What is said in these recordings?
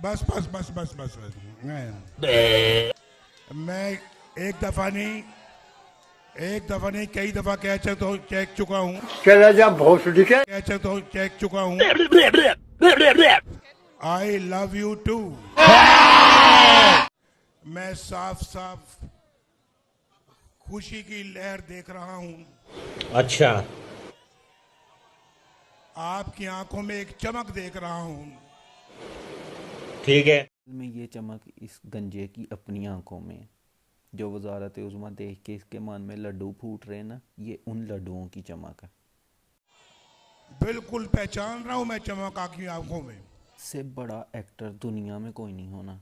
बस बस बस बस बस बस मैं एक दफा नहीं कई दफा कह चुका हूँ आई लव यू टू। मैं साफ साफ खुशी की लहर देख रहा हूँ। अच्छा, आपकी आंखों में एक चमक देख रहा हूँ। ठीक है। में ये चमक इस गंजे की अपनी आंखों में, जो वजारत उज़्मा देख के इसके मन में लड्डू फूट रहे ना, ये उन लड्डुओं की चमक है। बिल्कुल पहचान रहा हूँ मैं चमक आपकी आंखों में। इससे बड़ा एक्टर दुनिया में कोई नहीं होना।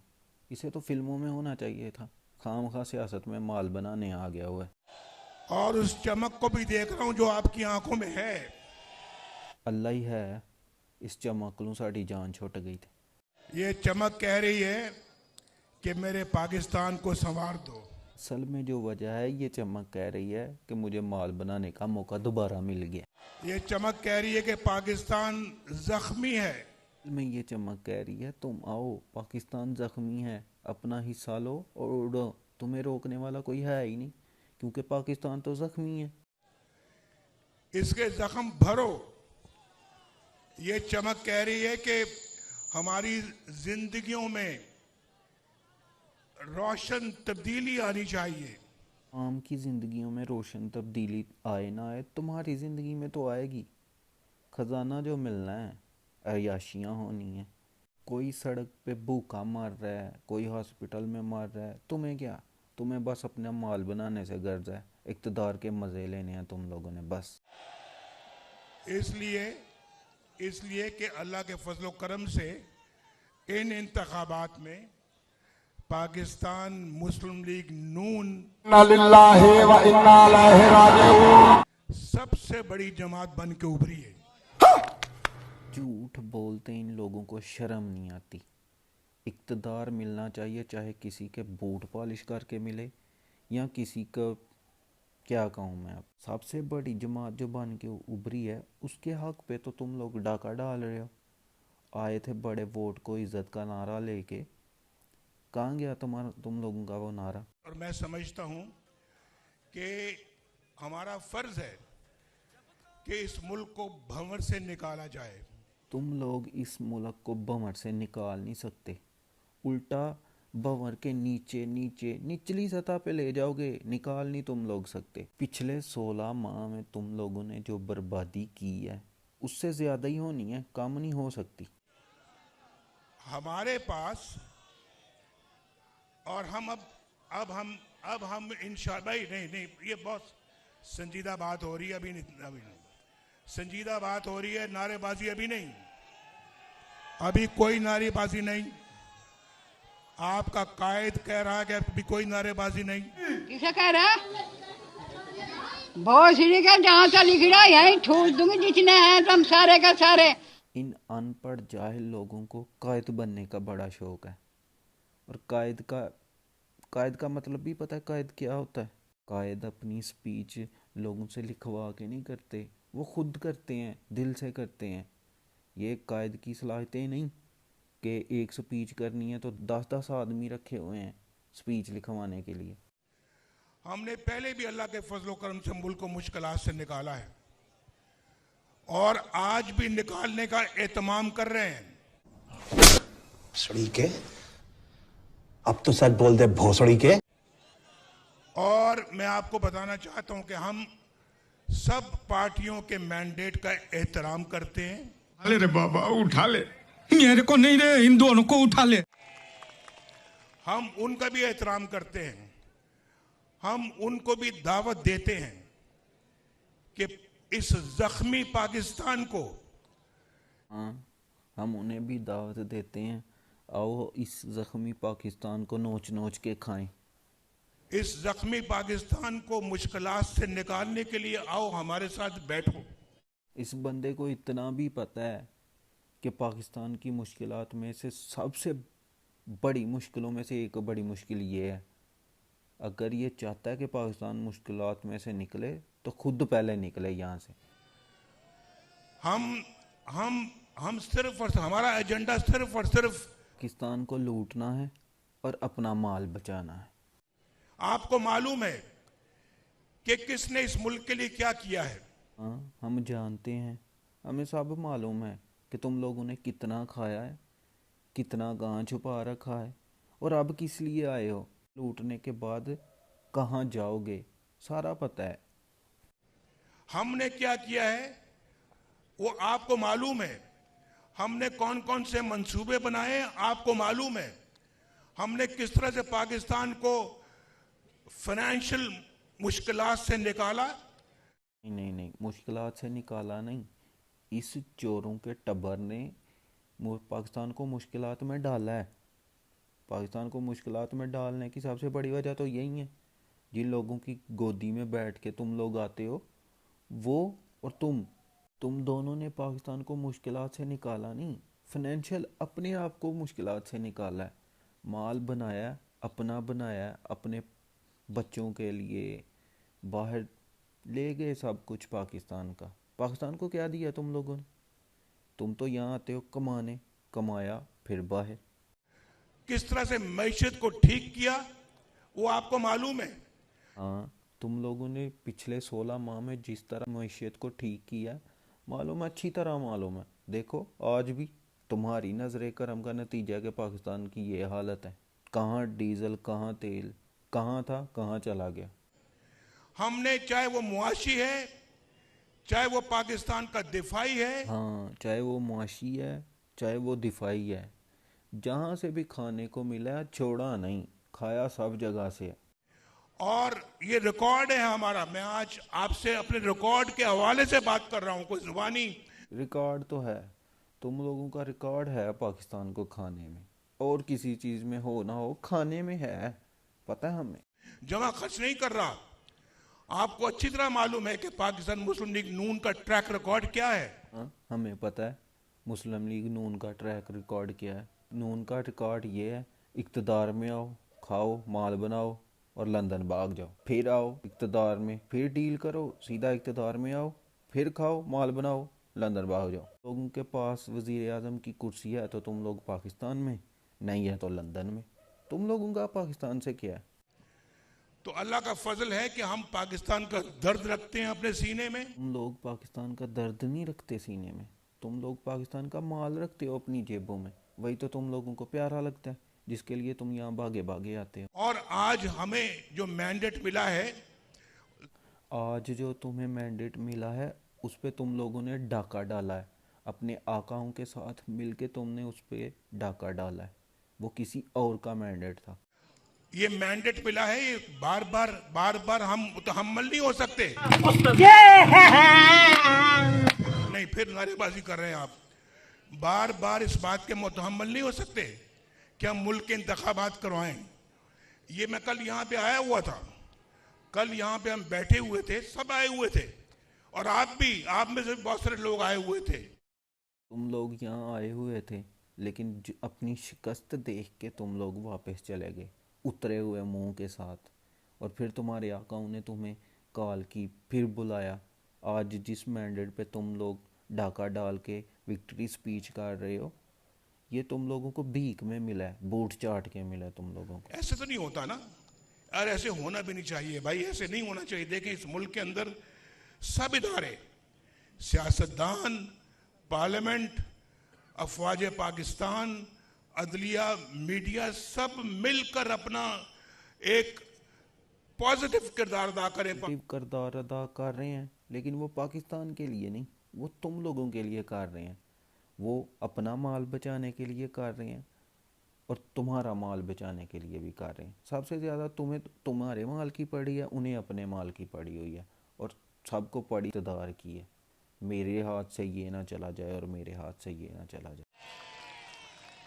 इसे तो फिल्मों में होना चाहिए था, खामखा सियासत में माल बनाने आ गया हुआ है। और उस चमक को भी देख रहा हूँ जो आपकी आंखों में है। अल्लाह ही है, इस चमक लू साड़ी जान छुट गई थी। ये चमक कह रही है कि मेरे पाकिस्तान को संवार दो। असल में जो वजह है, ये चमक कह रही है कि मुझे माल बनाने का मौका दोबारा मिल गया। ये चमक कह रही है कि पाकिस्तान जख्मी है। में ये चमक कह रही है तुम आओ, पाकिस्तान जख्मी है, अपना हिस्सा लो और उड़ो, तुम्हें रोकने वाला कोई है ही नहीं, क्योंकि पाकिस्तान तो जख्मी है। इसके जख्म भरो। ये चमक कह रही है कि हमारी जिंदगियों में रोशन तब्दीली आनी चाहिए। आम की जिंदगियों में रोशन तब्दीली आए ना आए, तुम्हारी जिंदगी में तो आएगी। खजाना जो मिलना है, अयाशियाँ होनी है। कोई सड़क पे भूखा मर रहा है, कोई हॉस्पिटल में मर रहा है, तुम्हें क्या? तुम्हें बस अपना माल बनाने से गर्ज है, इक़्तिदार के मज़े लेने हैं तुम लोगों ने बस। इसलिए कि अल्लाह के फजलो करम से इन इंतखाबात में पाकिस्तान मुस्लिम लीग नून सबसे बड़ी जमात बन के उभरी है। झूठ बोलते इन लोगों को शर्म नहीं आती। इक़्तिदार मिलना चाहिए, चाहे किसी के बूट पॉलिश करके मिले या किसी का, क्या कहूँ मैं, अब सबसे बड़ी जमात जो बन के उभरी है, उसके हक पे तो तुम लोग डाका डाल रहे हो। आए थे बड़े वोट को इज्जत का नारा लेके, कहाँ गया तुम लोगों का वो नारा? और मैं समझता हूँ कि हमारा फर्ज है कि इस मुल्क को भंवर से निकाला जाए। तुम लोग इस मुल्क को भंवर से निकाल नहीं सकते, उल्टा भंवर के नीचे नीचे निचली सतह पे ले जाओगे, निकाल नहीं तुम लोग सकते। पिछले 16 माह में तुम लोगों ने जो बर्बादी की है, उससे ज़्यादा ही होनी है, कम नहीं हो सकती हमारे पास। और हम अब हम इंशाअल्लाह, भाई नहीं, ये बहुत संजीदा बात हो रही है। अभी नहीं संजीदा बात हो रही है, नारेबाजी अभी नहीं, अभी कोई नारेबाजी नहीं। आपका कायद कह रहा है कि अभी कोई नारेबाजी नहीं। किसे कह रहा है? बहुत सीढ़ी का जहाँ से लिख रहा है यही ठूस दूंगी, जितने हैं तुम सारे का सारे। इन अनपढ़ जाहिल लोगों को कायद बनने का बड़ा शौक है, और कायद का मतलब भी पता है कायद क्या होता है? कायद अपनी स्पीच लोगों से लिखवा के नहीं करते, वो खुद करते हैं, दिल से करते हैं। ये कायद की सलाहियतें नहीं कि एक स्पीच करनी है तो 10-10 आदमी रखे हुए हैं स्पीच लिखवाने के लिए। हमने पहले भी अल्लाह के फजलो करम से मुल्क को मुश्किलात से निकाला है और आज भी निकालने का एहतमाम कर रहे हैं। भोसड़ी के, अब तो सच बोल दे भोसड़ी के। और मैं आपको बताना चाहता हूं कि हम सब पार्टियों के मैंडेट का एहतराम करते हैं। अरे रे बाबा, उठा ले, मेरे को नहीं रे, इन दोनों को उठा ले। हम उनका भी एहतराम करते हैं, हम उनको भी दावत देते हैं कि इस जख्मी पाकिस्तान को, हाँ, हम उन्हें भी दावत देते हैं, आओ इस जख्मी पाकिस्तान को नोच नोच के खाएं। इस जख्मी पाकिस्तान को मुश्किलात से निकालने के लिए आओ हमारे साथ बैठो। इस बंदे को इतना भी पता है कि पाकिस्तान की मुश्किलात में से सबसे बड़ी मुश्किलों में से एक बड़ी मुश्किल ये है। अगर ये चाहता है कि पाकिस्तान मुश्किलात में से निकले तो खुद पहले निकले यहाँ से। हम सिर्फ और हमारा एजेंडा सिर्फ और सिर्फ पाकिस्तान को लूटना है और अपना माल बचाना है। आपको मालूम है कि किसने इस मुल्क के लिए क्या किया है? हाँ, हम जानते हैं, हमें सब मालूम है कि तुम लोगों ने कितना खाया है, कितना कहाँ छुपा रखा है, और अब किस लिए आए हो। लूटने के बाद कहाँ जाओगे, सारा पता है। हमने क्या किया है वो आपको मालूम है। हमने कौन कौन से मंसूबे बनाए हैं आपको मालूम है। हमने किस तरह से पाकिस्तान को फाइनेंशियल मुश्किलात से निकाला। नहीं, मुश्किलात से निकाला नहीं, इस चोरों के टब्बर ने पाकिस्तान को मुश्किलात में डाला है। पाकिस्तान को मुश्किलात में डालने की सबसे बड़ी वजह तो यही है, जिन लोगों की गोदी में बैठ के तुम लोग आते हो, वो और तुम दोनों ने पाकिस्तान को मुश्किलात से निकाला नहीं, फाइनेंशियल अपने आप को मुश्किलात से निकाला है। माल बनाया, अपना बनाया, अपने बच्चों के लिए बाहर ले गए सब कुछ पाकिस्तान का। पाकिस्तान को क्या दिया तुम लोगों ने? तुम तो यहाँ आते हो कमाने, कमाया फिर बाहर। किस तरह से मैशत को ठीक किया वो आपको मालूम है। हाँ, तुम लोगों ने पिछले 16 माह में जिस तरह मैशियत को ठीक किया मालूम है, अच्छी तरह मालूम है। देखो आज भी तुम्हारी नजर करम का नतीजा है कि पाकिस्तान की ये हालत है। कहाँ डीजल, कहाँ तेल, कहाँ था, कहाँ चला गया। हमने चाहे वो मुआशी है, चाहे वो पाकिस्तान का दिफाई है, हाँ, चाहे वो मुआशी है, चाहे वो दिफाई है, जहाँ से भी खाने को मिला है छोड़ा नहीं, खाया सब जगह से है। और ये रिकॉर्ड है हमारा। मैं आज आपसे अपने रिकॉर्ड के हवाले से बात कर रहा हूं, कोई जुबानी रिकॉर्ड तो है, तुम लोगों का रिकॉर्ड है पाकिस्तान को खाने में, और किसी चीज़ में हो ना हो, खाने में है, पता है हमें। जमा खर्च नहीं कर रहा। आपको अच्छी तरह मालूम है कि पाकिस्तान मुस्लिम लीग नून का ट्रैक रिकॉर्ड क्या है। हाँ, हमें पता है मुस्लिम लीग नून का ट्रैक रिकॉर्ड क्या है। नून का रिकॉर्ड ये है, इक़्तिदार में आओ, खाओ, माल बनाओ और लंदन भाग जाओ, फिर आओ इक़्तिदार में, फिर डील करो, सीधा इक़्तिदार में आओ, फिर खाओ, माल बनाओ, लंदन भाग जाओ। लोगों के पास वज़ीर आज़म की कुर्सी है तो तुम लोग पाकिस्तान में, नहीं है तो लंदन में। तुम लोगों का पाकिस्तान से क्या है? तो अल्लाह का फजल है कि हम पाकिस्तान का दर्द रखते हैं अपने सीने में। तुम लोग पाकिस्तान का दर्द नहीं रखते सीने में, तुम लोग पाकिस्तान का माल रखते हो अपनी जेबों में, वही तो तुम लोगों को प्यारा लगता है, जिसके लिए तुम यहाँ भागे भागे आते हो। और आज हमें जो मैंडेट मिला है, आज जो तुम्हें मैंडेट मिला है उस पे तुम लोगों ने डाका डाला है, अपने आकाओं के साथ मिलके तुमने उस पे डाका डाला है, वो किसी और का मैंडेट था। ये मैंडेट मिला है, ये बार बार हम मुतहम्मल नहीं हो सकते। नहीं, फिर नारेबाजी कर रहे हैं आप। बार बार इस बात के मुतहम्मल नहीं हो सकते कि हम मुल्क के इंतखाबात करवाएं। ये मैं कल यहाँ पे आया हुआ था, कल यहाँ पे हम बैठे हुए थे, सब आए हुए थे, और आप में से बहुत सारे लोग आए हुए थे। तुम लोग यहाँ आए हुए थे, लेकिन अपनी शिकस्त देख के तुम लोग वापस चले गए उतरे हुए मुंह के साथ, और फिर तुम्हारे आकाओं ने तुम्हें कॉल की, फिर बुलाया। आज जिस मैंडेट पे तुम लोग डाका डाल के विक्ट्री स्पीच कर रहे हो, ये तुम लोगों को भीख में मिला है, बूट चाट के मिला है तुम लोगों को। ऐसे तो नहीं होता ना यार, ऐसे होना भी नहीं चाहिए भाई, ऐसे नहीं होना चाहिए। देखें, इस मुल्क के अंदर सब इदारे, सियासतदान, पार्लियामेंट, अफवाज पाकिस्तान, अदलिया, मीडिया, सब मिलकर अपना एक पॉजिटिव किरदार अदा करें। किरदार अदा कर रहे हैं, लेकिन वो पाकिस्तान के लिए नहीं, वो तुम लोगों के लिए कर रहे हैं। वो अपना माल बचाने के लिए कर रहे हैं और तुम्हारा माल बचाने के लिए भी कर रहे हैं। सबसे ज़्यादा तुम्हें तुम्हारे माल की पड़ी है, उन्हें अपने माल की पड़ी हुई है, और सबको पड़ी इक़्तिदार की है। मेरे हाथ से ये ना चला जाए और मेरे हाथ से ये ना चला जाए।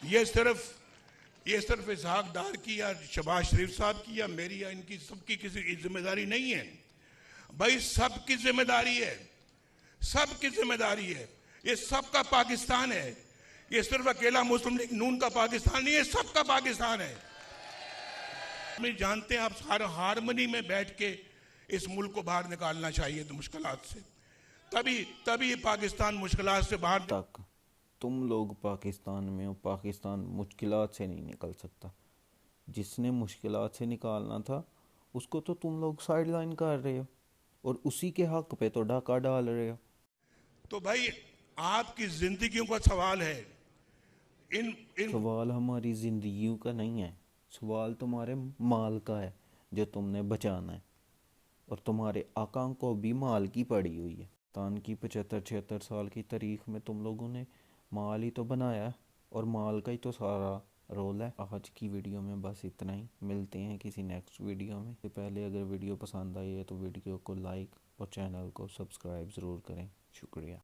ये सिर्फ इसहाक डार की या शहबाज शरीफ साहब की या मेरी या इनकी, सबकी किसी की जिम्मेदारी नहीं है भाई, सबकी जिम्मेदारी है, सबकी जिम्मेदारी है। ये सबका पाकिस्तान है, ये सिर्फ अकेला मुस्लिम लीग नून का पाकिस्तान नहीं है, सबका पाकिस्तान है। हम जानते हैं आप हारमनी में बैठ के इस मुल्क को बाहर निकालना चाहिए तो मुश्किलात से, तभी पाकिस्तान मुश्किलात से बाहर। तुम लोग पाकिस्तान में हो, पाकिस्तान मुश्किलात से नहीं निकल सकता। जिसने मुश्किलात से निकालना था उसको तो तुम लोग साइड लाइन कर रहे हो और उसी के हक पे तो डाका डाल रहे हो। तो भाई आपकी जिंदगियों का सवाल है। इन इन सवाल हमारी जिंदगियों का नहीं है, सवाल तुम्हारे माल का है जो तुमने बचाना है। और तुम्हारे आका को भी माल की पड़ी हुई है। तान की 75-76 साल की तारीख में तुम लोगों ने माल ही तो बनाया है और माल का ही तो सारा रोल है। आज की वीडियो में बस इतना ही, मिलते हैं किसी नेक्स्ट वीडियो में। इससे पहले अगर वीडियो पसंद आई है तो वीडियो को लाइक और चैनल को सब्सक्राइब ज़रूर करें। शुक्रिया।